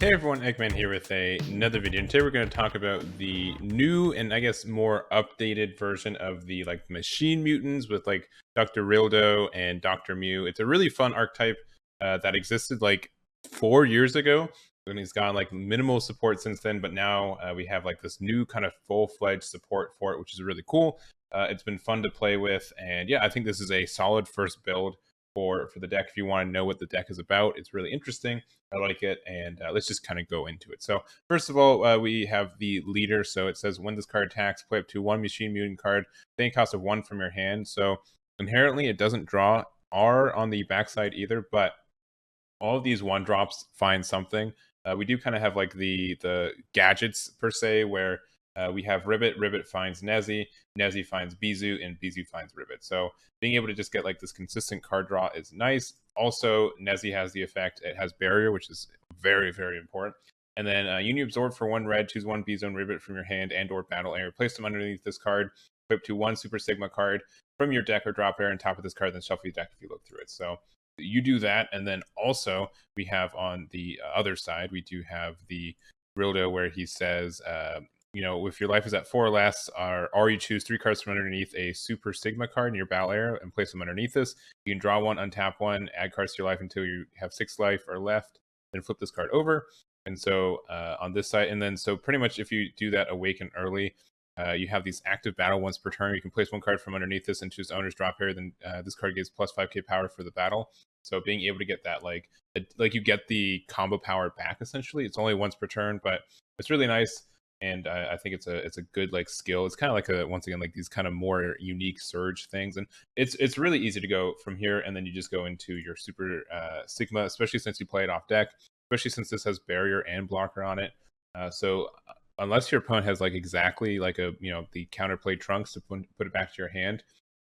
Hey everyone, Egman here with another video, and today we're going to talk about the new and I guess more updated version of the machine mutants with Dr. Rilldo and Dr. Myuu. It's a really fun archetype that existed 4 years ago, and he's gotten minimal support since then, but now we have this new kind of full-fledged support for it, which is really cool. It's been fun to play with, and yeah, I think this is a solid first build for the deck. If you want to know what the deck is about, it's really interesting. I like it, and let's just kind of go into it. So first of all, we have the leader. So it says when this card attacks, play up to one machine mutant card, paying cost of 1 from your hand. So inherently it doesn't draw R on the backside either, but all of these one drops find something. We do kind of have the gadgets per se, where we have Ribbit. Ribbit finds Nezzy. Nezzy finds Bizu, and Bizu finds Ribbit. So being able to just get this consistent card draw is nice. Also, Nezzy has the effect. It has Barrier, which is very, very important. And then you absorb for 1 red, choose 1 Bizu and Ribbit from your hand and/or battle area. Place them underneath this card. Equip to 1 Super Sigma card from your deck or drop area on top of this card. Then shuffle your deck if you look through it. So you do that, and then also we have on the other side, we do have the Rilldo, where he says, if your life is at 4 or less, or you choose 3 cards from underneath a Super Sigma card in your battle area and place them underneath this. You can draw 1, untap 1, add cards to your life until you have 6 life or left, then flip this card over. And so on this side, and then so pretty much if you do that Awaken early, you have these active battle once per turn. You can place 1 card from underneath this and choose owner's drop area. Then this card gives plus 5k power for the battle. So being able to get that, you get the combo power back essentially. It's only once per turn, but it's really nice. And I think it's a good skill. It's kind of once again these kind of more unique surge things, and it's really easy to go from here, and then you just go into your Super Sigma, especially since you play it off deck, especially since this has Barrier and Blocker on it. So unless your opponent has exactly the counterplay Trunks to put it back to your hand,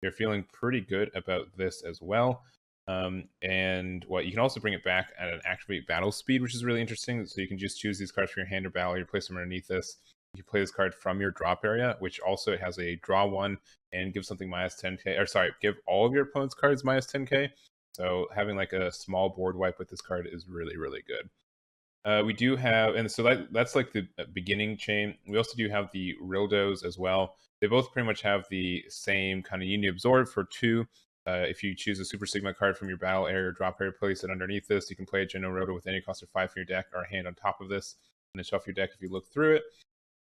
you're feeling pretty good about this as well. And you can also bring it back at an activate battle speed, which is really interesting. So you can just choose these cards from your hand or battle, you place them underneath this. You play this card from your drop area, which also has a draw 1 and give something minus 10k, or sorry, give all of your opponent's cards minus 10k. So having a small board wipe with this card is really, really good. We do have, and so that's the beginning chain. We also do have the Rildos as well. They both pretty much have the same kind of Union Absorb for 2. If you choose a Super Sigma card from your battle area or drop area, place it underneath this. You can play a General Rilldo with any cost of 5 from your deck or a hand on top of this, and then shuffle your deck if you look through it.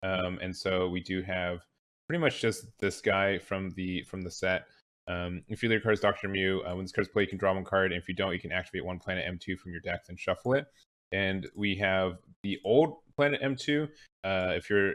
And so we do have pretty much just this guy from the set. If your leader card is Dr. Myuu, when this card's played, you can draw 1 card, and if you don't, you can activate 1 Planet M2 from your deck, then shuffle it. And we have the old Planet M2. If your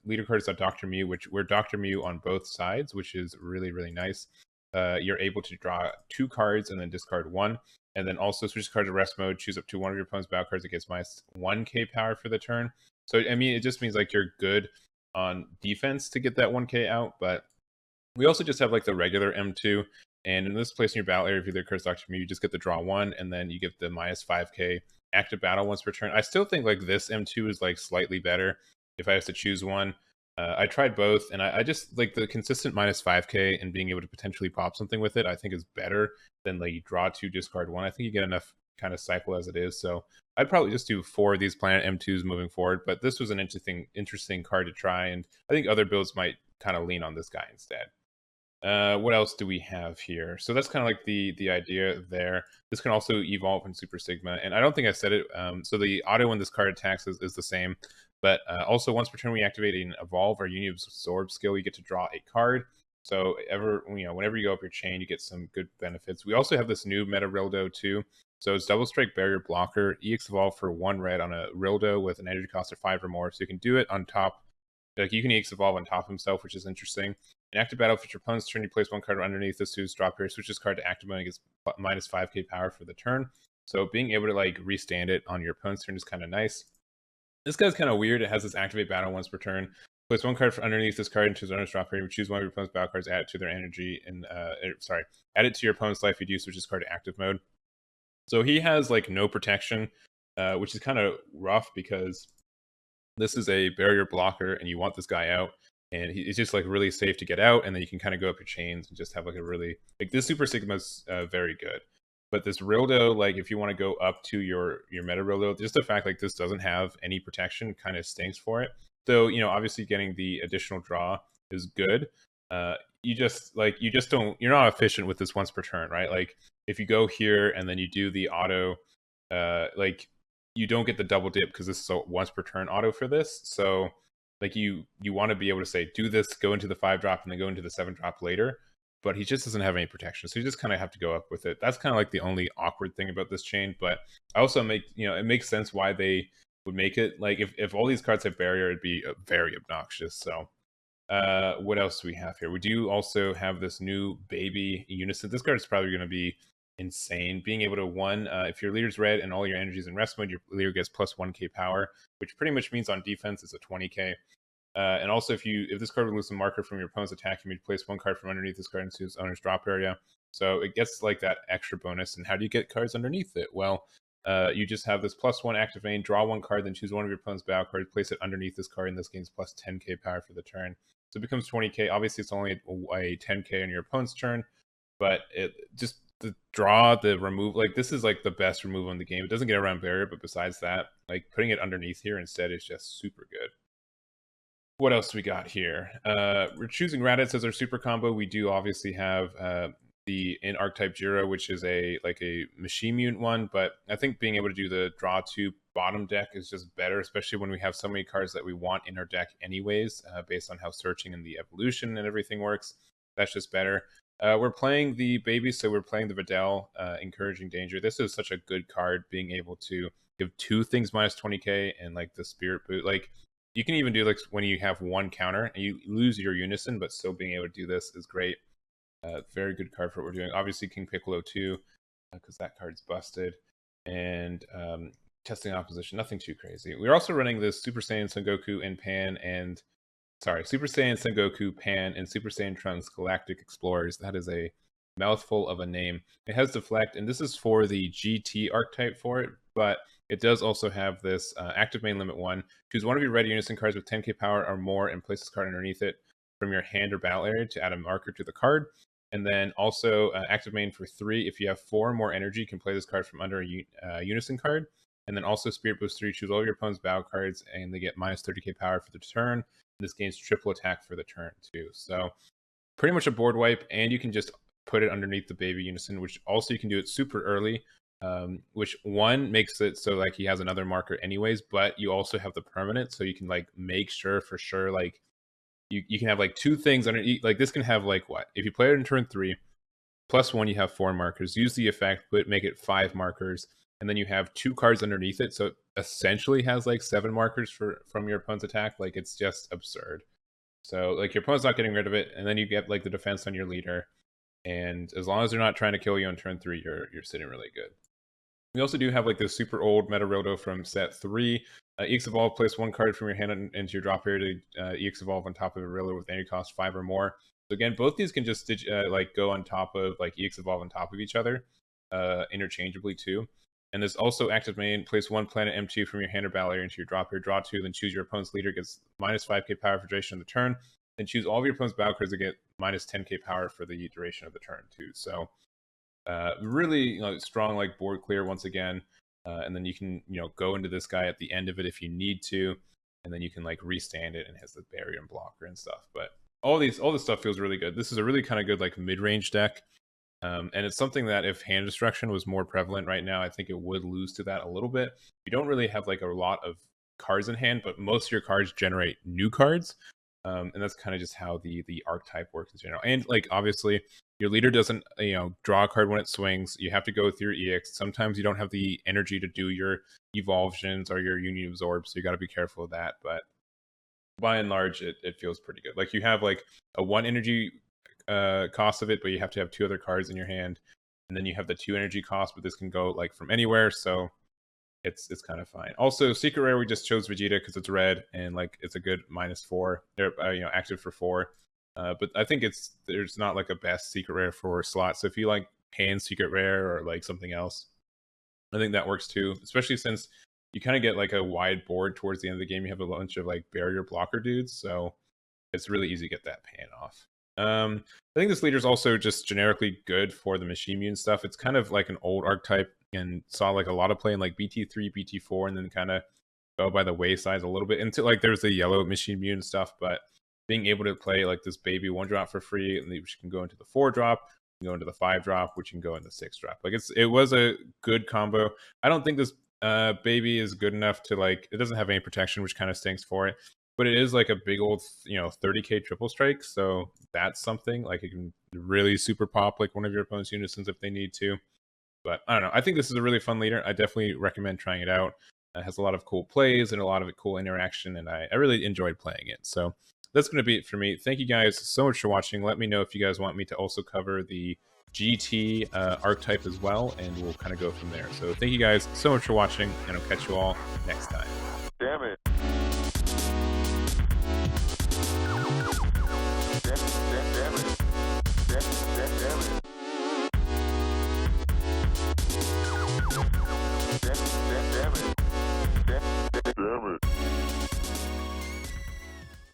leader card is Dr. Myuu, which we're Dr. Myuu on both sides, which is really, really nice. You're able to draw 2 cards and then discard 1. And then also switch cards to rest mode, choose up to 1 of your opponent's battle cards that gets minus 1k power for the turn. So, I mean, it just means you're good on defense to get that 1k out. But we also just have the regular M2. And in this place in your battle area, if you're the curse Dr. Myuu, you just get the draw 1, and then you get the minus 5k active battle once per turn. I still think this M2 is slightly better if I have to choose one. I tried both, and I just the consistent minus 5k and being able to potentially pop something with it, I think is better than you draw 2, discard 1. I think you get enough kind of cycle as it is. So I'd probably just do 4 of these Planet M2s moving forward, but this was an interesting card to try, and I think other builds might kind of lean on this guy instead. What else do we have here? So that's kind of the idea there. This can also evolve in Super Sigma, and I don't think I said it. So the auto when this card attacks is the same, but also once per turn we activate an Evolve or Union Absorb skill, you get to draw a card. So whenever you go up your chain, you get some good benefits. We also have this new meta Rilldo too. So it's Double Strike Barrier Blocker, EX Evolve for 1 red on a Rilldo with an energy cost of 5 or more. So you can do it on top. You can EX Evolve on top of himself, which is interesting. In active battle, for your opponent's turn, you place 1 card underneath this to drop here. Switch this card to active mode and gets minus 5k power for the turn. So being able to restand it on your opponent's turn is kind of nice. This guy's kind of weird. It has this activate battle once per turn. Place 1 card underneath this card into his owner's drop area. Choose 1 of your opponent's battle cards, add it to their energy, and add it to your opponent's life. You do switch this card to active mode. So he has no protection, which is kind of rough because this is a barrier blocker, and you want this guy out. And it's just really safe to get out, and then you can kind of go up your chains and just have a really this Super Sigma is very good. But this Rilldo, like if you want to go up to your meta Rilldo, just the fact like this doesn't have any protection kind of stinks for it. So, you know, obviously getting the additional draw is good. You just don't, you're not efficient with this once per turn, right? Like if you go here and then you do the auto, like you don't get the double dip because this is a once per turn auto for this. So like you want to be able to say do this, go into the 5-drop and then go into the 7-drop later. But he just doesn't have any protection, so you just kind of have to go up with it. That's kind of like the only awkward thing about this chain. But I also it makes sense why they would make it. Like if all these cards have barrier, it'd be very obnoxious. So what else do we have here? We do also have this new baby unison. This card is probably going to be insane. Being able to if your leader's red and all your energy's in rest mode, your leader gets plus 1k power, which pretty much means on defense it's a 20k. And also, if this card would lose a marker from your opponent's attack, you may place one card from underneath this card into its owner's drop area. So it gets like that extra bonus. And how do you get cards underneath it? Well, you just have this +1 active main, draw one card, then choose one of your opponent's battle cards, place it underneath this card, and this gains plus 10k power for the turn. So it becomes 20k. Obviously, it's only a 10k on your opponent's turn, but it just the draw, the remove, like this is like the best remove on the game. It doesn't get around barrier, but besides that, like putting it underneath here instead is just super good. What else do we got here? We're choosing Raditz as our super combo. We do obviously have the in archetype Jiro, which is a machine mutant one, but I think being able to do the draw 2 bottom deck is just better, especially when we have so many cards that we want in our deck anyways, based on how searching and the evolution and everything works. That's just better. We're playing the baby, so we're playing the Videl, Encouraging Danger. This is such a good card, being able to give 2 things minus 20k and like the Spirit Boot. Like you can even do like when you have one counter and you lose your unison, but still being able to do this is great. Very good card for what we're doing. Obviously, King Piccolo too, because that card's busted. And testing opposition, nothing too crazy. We're also running this Super Saiyan Son Goku and Super Saiyan Son Goku, Pan, and Super Saiyan Trunks Galactic Explorers. That is a mouthful of a name. It has Deflect, and this is for the GT archetype for it, but it does also have this active main limit 1. Choose one of your red unison cards with 10k power or more and place this card underneath it from your hand or battle area to add a marker to the card. And then also active main for 3. If you have 4 or more energy, you can play this card from under a unison card. And then also Spirit Boost 3. Choose all your opponent's battle cards and they get minus 30k power for the turn. This gains triple attack for the turn too. So pretty much a board wipe, and you can just put it underneath the baby unison, which also you can do it super early. Which one makes it so like he has another marker anyways, but you also have the permanent, so you can like make sure for sure like you can have like 2 things underneath. Like this can have like what if you play it in turn 3 +1, you have 4 markers. Use the effect, but make it 5 markers, and then you have 2 cards underneath it, so it essentially has like 7 markers from your opponent's attack. Like it's just absurd. So like your opponent's not getting rid of it, and then you get like the defense on your leader, and as long as they're not trying to kill you on turn 3, you're sitting really good. We also do have like this super old Meta Rilldo from set 3. EX Evolve, place 1 card from your hand into your drop area to EX Evolve on top of a Rilldo with energy cost 5 or more. So again, both these can just like go on top of like EX Evolve on top of each other interchangeably too. And there's also active main, place 1 planet M2 from your hand or battle area into your drop area, draw 2, then choose your opponent's leader, gets minus 5k power for duration of the turn. Then choose all of your opponent's battle cards to get minus 10k power for the duration of the turn too. So really strong like board clear once again, and then you can go into this guy at the end of it if you need to, and then you can like restand it and it has the barrier and blocker and stuff. But all this stuff feels really good. This is a really kind of good like mid-range deck, and it's something that if hand destruction was more prevalent right now, I think it would lose to that a little bit. You don't really have like a lot of cards in hand, but most of your cards generate new cards. And that's kind of just how the archetype works in general. And like obviously your leader doesn't draw a card when it swings. You have to go through your EX. Sometimes you don't have the energy to do your evolsions or your union absorb, so you got to be careful of that. But by and large, it feels pretty good. Like you have like a 1 energy cost of it, but you have to have 2 other cards in your hand, and then you have the 2 energy cost, but this can go like from anywhere, so it's kind of fine. Also, secret rare, we just chose Vegeta because it's red and like it's a good -4. They're active for 4. But I think there's not like a best secret rare for slot. So if you like hand secret rare or like something else, I think that works too. Especially since you kind of get like a wide board towards the end of the game. You have a bunch of like barrier blocker dudes, so it's really easy to get that pan off. I think this leader is also just generically good for the machine immune stuff. It's kind of like an old archetype and saw like a lot of play in like BT3, BT4, and then kind of fell by the wayside a little bit until like there's the yellow machine immune stuff. But being able to play like this baby 1-drop for free, and which can go into the 4-drop, go into the 5-drop, which can go in the 6-drop. Like it was a good combo. I don't think this baby is good enough to like, it doesn't have any protection, which kind of stinks for it. But it is like a big old, 30k triple strike. So that's something like it can really super pop like one of your opponent's unisons if they need to. But I don't know. I think this is a really fun leader. I definitely recommend trying it out. It has a lot of cool plays and a lot of cool interaction, and I really enjoyed playing it. So that's going to be it for me. Thank you guys so much for watching. Let me know if you guys want me to also cover the GT archetype as well, and we'll kind of go from there. So thank you guys so much for watching, and I'll catch you all next time. Damn it. Damn it.